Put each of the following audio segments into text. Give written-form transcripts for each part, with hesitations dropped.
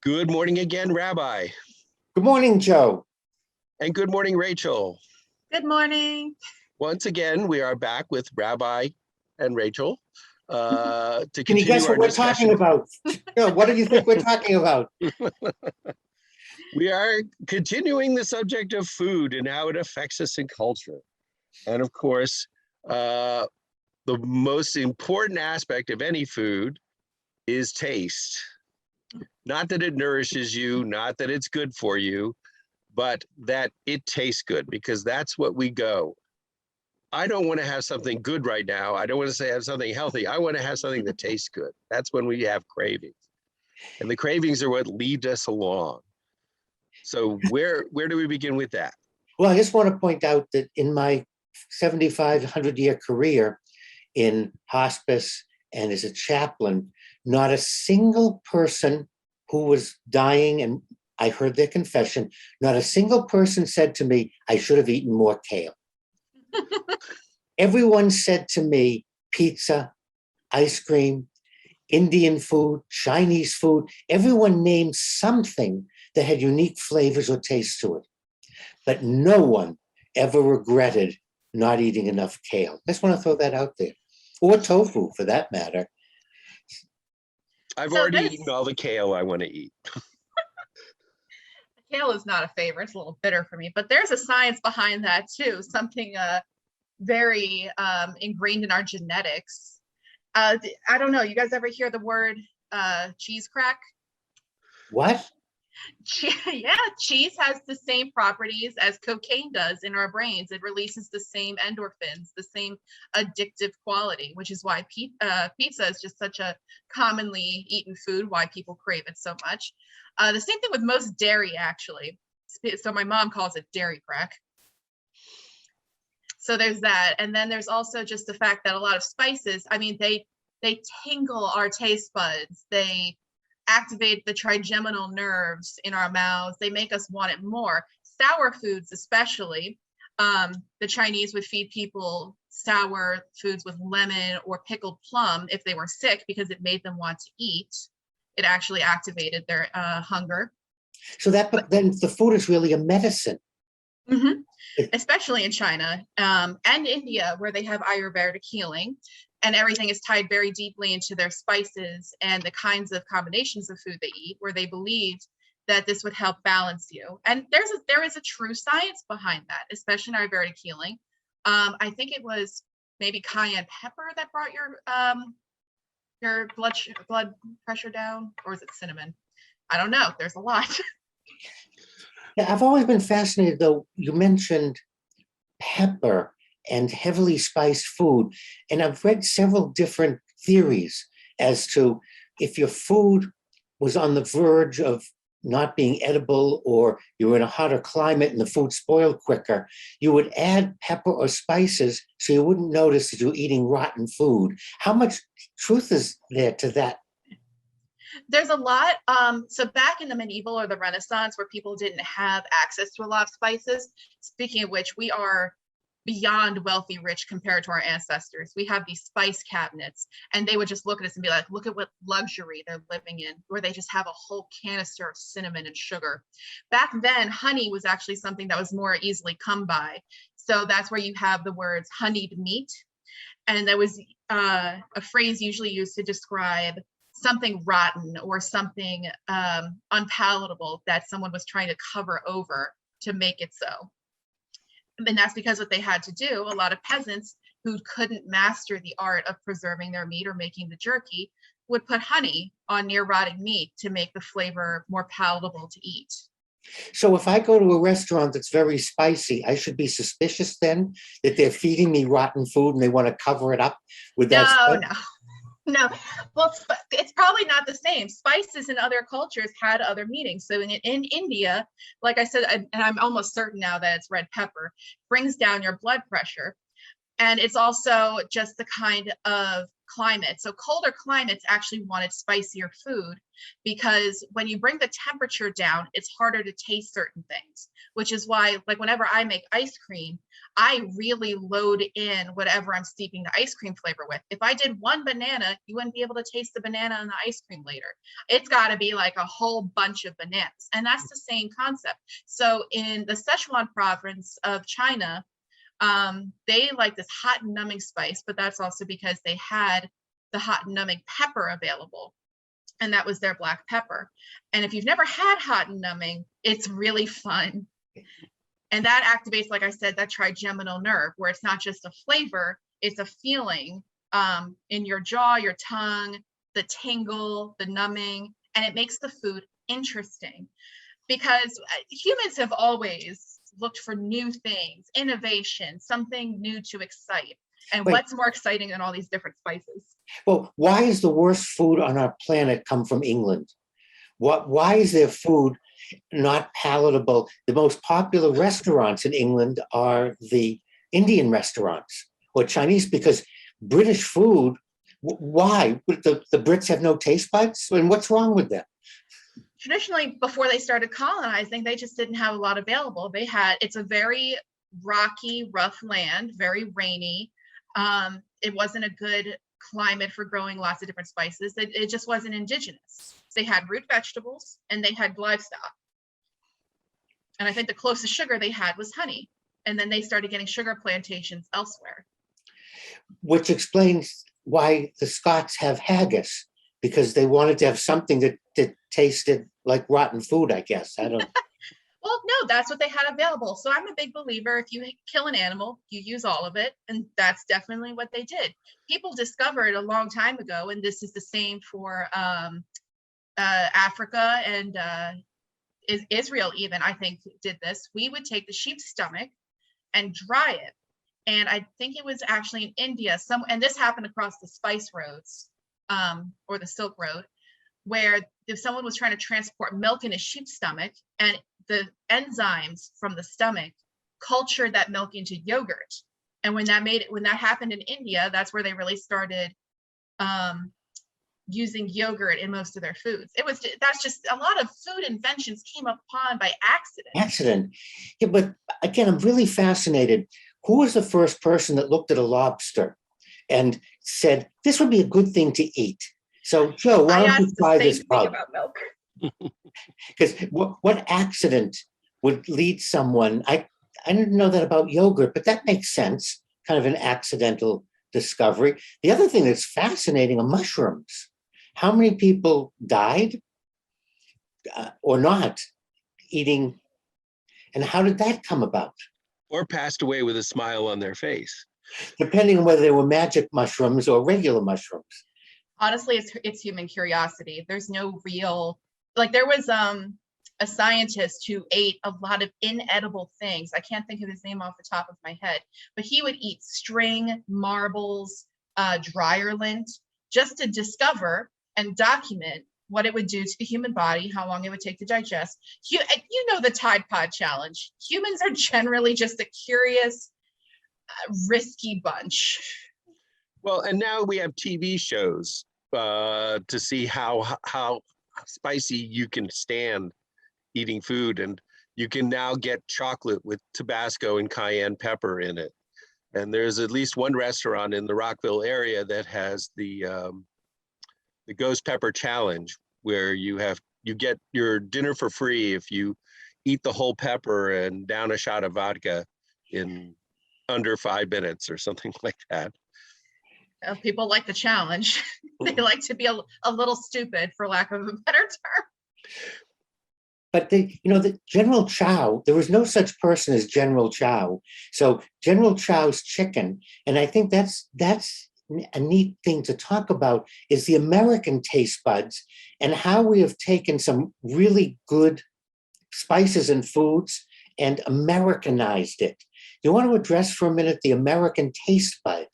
Good morning again, Rabbi. Good morning, Joe. And good morning, Rachel. Good morning. Once again, we are back with Rabbi and Rachel to Can you guess continue our what we're discussion. talking about? Joe, what do you think we're talking about? We are continuing the subject of food and how it affects us in culture. And of course, the most important aspect of any food is taste. Not that it nourishes you, not that it's good for you, but that it tastes good, because that's what we go. I don't want to have something good right now. I don't want to say have something healthy. I want to have something that tastes good. That's when we have cravings. And the cravings are what lead us along. So where do we begin with that? Well, I just want to point out that in my 7,500-year career in hospice and as a chaplain, not a single person who was dying, and I heard their confession, not a single person said to me, I should have eaten more kale. Everyone said to me, pizza, ice cream, Indian food, Chinese food. Everyone named something that had unique flavors or taste to it. But no one ever regretted not eating enough kale. I just want to throw that out there. Or tofu, for that matter. I've already eaten all the kale I want to eat. Kale is not a favorite. It's a little bitter for me, but there's a science behind that too. Something very ingrained in our genetics. I don't know. You guys ever hear the word cheese crack? What? Yeah, cheese has the same properties as cocaine does in our brains. It releases the same endorphins, the same addictive quality, which is why pizza is just such a commonly eaten food, why people crave it so much. The same thing with most dairy, actually. So my mom calls it dairy crack. So there's that. And then there's also just the fact that a lot of spices, I mean, they tingle our taste buds. They activate the trigeminal nerves in our mouths. They make us want it more. Sour foods, especially. The Chinese would feed people sour foods with lemon or pickled plum if they were sick, because it made them want to eat. It actually activated their hunger. So then the food is really a medicine. Mm-hmm. Especially in China and India, where they have Ayurvedic healing, and everything is tied very deeply into their spices and the kinds of combinations of food they eat, where they believed that this would help balance you. And there is a true science behind that, especially in Ayurvedic healing. I think it was maybe cayenne pepper that brought your blood pressure down, or is it cinnamon? I don't know. There's a lot. Yeah, I've always been fascinated, though. You mentioned pepper and heavily spiced food, and I've read several different theories as to if your food was on the verge of not being edible, or you were in a hotter climate and the food spoiled quicker, you would add pepper or spices so you wouldn't notice that you're eating rotten food. How much truth is there to that? There's a lot. So back in the medieval or the Renaissance, where people didn't have access to a lot of spices, speaking of which, we are beyond wealthy rich compared to our ancestors. We have these spice cabinets, and they would just look at us and be like, look at what luxury they're living in, where they just have a whole canister of cinnamon and sugar. Back then, honey was actually something that was more easily come by. So that's where you have the words honeyed meat. And that was a phrase usually used to describe something rotten or something unpalatable that someone was trying to cover over to make it so. And that's because what they had to do, a lot of peasants who couldn't master the art of preserving their meat or making the jerky would put honey on near rotting meat to make the flavor more palatable to eat. So if I go to a restaurant that's very spicy, I should be suspicious then that they're feeding me rotten food and they want to cover it up with that? No. Well, it's probably not the same. Spices in other cultures had other meanings. So in India, like I said, and I'm almost certain now that it's red pepper, brings down your blood pressure. And it's also just the kind of climate. So colder climates actually wanted spicier food because when you bring the temperature down, it's harder to taste certain things, which is why, like, whenever I make ice cream, I really load in whatever I'm steeping the ice cream flavor with. If I did one banana, you wouldn't be able to taste the banana in the ice cream later. It's got to be like a whole bunch of bananas. And that's the same concept. So in the Sichuan province of China, they like this hot and numbing spice, but that's also because they had the hot and numbing pepper available. And that was their black pepper. And if you've never had hot and numbing, it's really fun. And that activates, like I said, that trigeminal nerve, where it's not just a flavor, it's a feeling in your jaw, your tongue, the tingle, the numbing, and it makes the food interesting. Because humans have always looked for new things, innovation, something new to excite. And Wait. what's more exciting than all these different spices? Well, why is the worst food on our planet come from England? Why is their food not palatable? The most popular restaurants in England are the Indian restaurants or Chinese, because British food, why? The Brits have no taste buds? And what's wrong with them? Traditionally, before they started colonizing, they just didn't have a lot available. It's a very rocky, rough land, very rainy. It wasn't a good climate for growing lots of different spices. It just wasn't indigenous. They had root vegetables and they had livestock. And I think the closest sugar they had was honey. And then they started getting sugar plantations elsewhere. Which explains why the Scots have haggis, because they wanted to have something that tasted like rotten food, I guess. I don't. Well, no, that's what they had available. So I'm a big believer, if you kill an animal, you use all of it. And that's definitely what they did. People discovered a long time ago, and this is the same for Africa and Israel even, I think, did this. We would take the sheep's stomach and dry it. And I think it was actually in India, and this happened across the spice roads or the Silk Road, where if someone was trying to transport milk in a sheep's stomach, and the enzymes from the stomach cultured that milk into yogurt. And when that happened in India, that's where they really started using yogurt in most of their foods. That's just a lot of food inventions came upon by accident. Yeah, but again, I'm really fascinated. Who was the first person that looked at a lobster and said, this would be a good thing to eat? So, Joe, why don't you try this pub? About milk. Because what accident would lead someone? I didn't know that about yogurt, but that makes sense. Kind of an accidental discovery. The other thing that's fascinating are mushrooms. How many people died or not eating? And how did that come about? Or passed away with a smile on their face. Depending on whether they were magic mushrooms or regular mushrooms. Honestly, it's human curiosity. There's no real, like, there was a scientist who ate a lot of inedible things. I can't think of his name off the top of my head, but he would eat string, marbles, dryer lint, just to discover and document what it would do to the human body, how long it would take to digest. You know the Tide Pod Challenge. Humans are generally just a curious, risky bunch. Well, and now we have TV shows to see how spicy you can stand eating food, and you can now get chocolate with Tabasco and cayenne pepper in it. And there's at least one restaurant in the Rockville area that has the Ghost Pepper Challenge, where you get your dinner for free if you eat the whole pepper and down a shot of vodka in under 5 minutes or something like that. People like the challenge. They like to be a little stupid, for lack of a better term. But the General Chow, there was no such person as General Chow. So General Chow's chicken, and I think that's a neat thing to talk about, is the American taste buds and how we have taken some really good spices and foods and Americanized it. You want to address for a minute the American taste bud?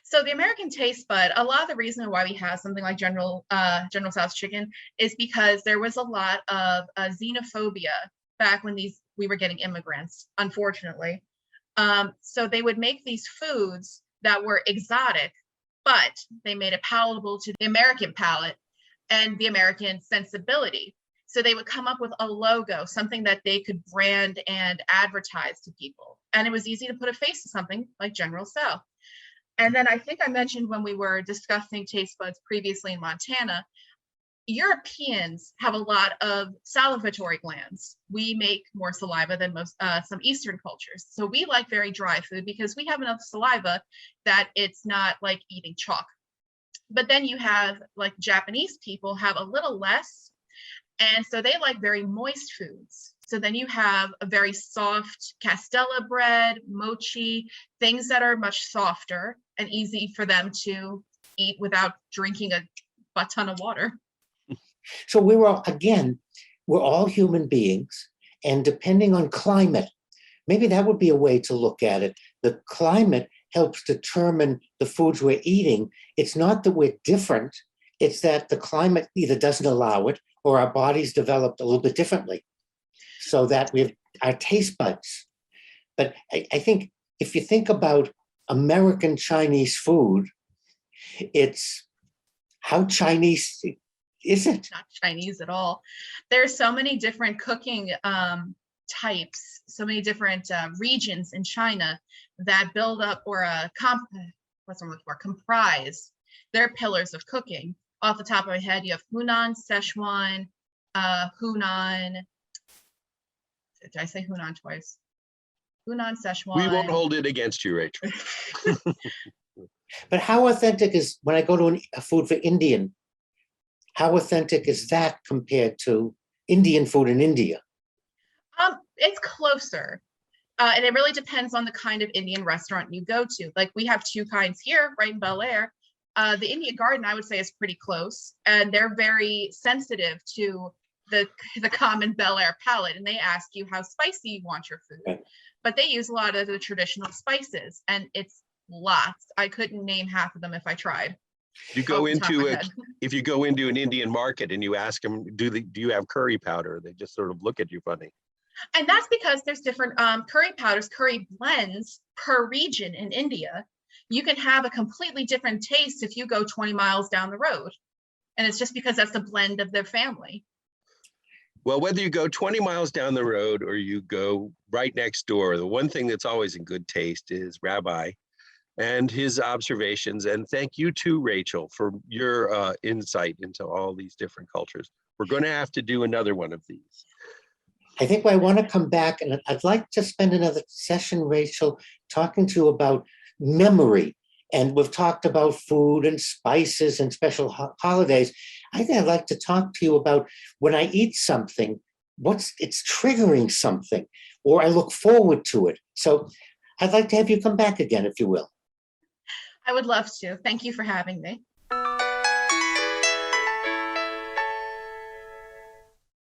So the American taste bud, a lot of the reason why we have something like General Tso's chicken is because there was a lot of xenophobia back when we were getting immigrants, unfortunately. So they would make these foods that were exotic, but they made it palatable to the American palate and the American sensibility. So they would come up with a logo, something that they could brand and advertise to people. And it was easy to put a face to something like General Tso. And then I think I mentioned when we were discussing taste buds previously in Montana, Europeans have a lot of salivatory glands. We make more saliva than most some Eastern cultures. So we like very dry food because we have enough saliva that it's not like eating chalk. But then you have like Japanese people have a little less. And so they like very moist foods. So then you have a very soft castella bread, mochi, things that are much softer and easy for them to eat without drinking a butt ton of water. So we're all human beings, and depending on climate, maybe that would be a way to look at it. The climate helps determine the foods we're eating. It's not that we're different, it's that the climate either doesn't allow it or our bodies developed a little bit differently so that we have our taste buds. But I think if you think about American Chinese food, it's how Chinese is it? Not Chinese at all. There's so many different cooking types, so many different regions in China that build up or comprise their pillars of cooking. Off the top of my head, you have Hunan, Szechuan, Hunan. Did I say Hunan twice? Hunan, Szechuan. We won't hold it against you, Rachel. But how authentic is, when I go to a food for Indian, how authentic is that compared to Indian food in India? It's closer. And it really depends on the kind of Indian restaurant you go to. Like we have two kinds here, right in Bel Air. The Indian Garden, I would say, is pretty close, and they're very sensitive to the common Bel Air palate, and they ask you how spicy you want your food. Right. But they use a lot of the traditional spices, and it's lots. I couldn't name half of them if I tried. If you go into an Indian market and you ask them, do you have curry powder? They just sort of look at you funny. And that's because there's different curry powders, curry blends per region in India. You can have a completely different taste if you go 20 miles down the road. And it's just because that's the blend of their family. Well, whether you go 20 miles down the road or you go right next door, the one thing that's always in good taste is Rabbi and his observations. And thank you too, Rachel, for your insight into all these different cultures. We're going to have to do another one of these. I think I want to come back, and I'd like to spend another session, Rachel, talking to you about memory. And we've talked about food and spices and special holidays. I think I'd like to talk to you about when I eat something, it's triggering something, or I look forward to it. So I'd like to have you come back again, if you will. I would love to. Thank you for having me.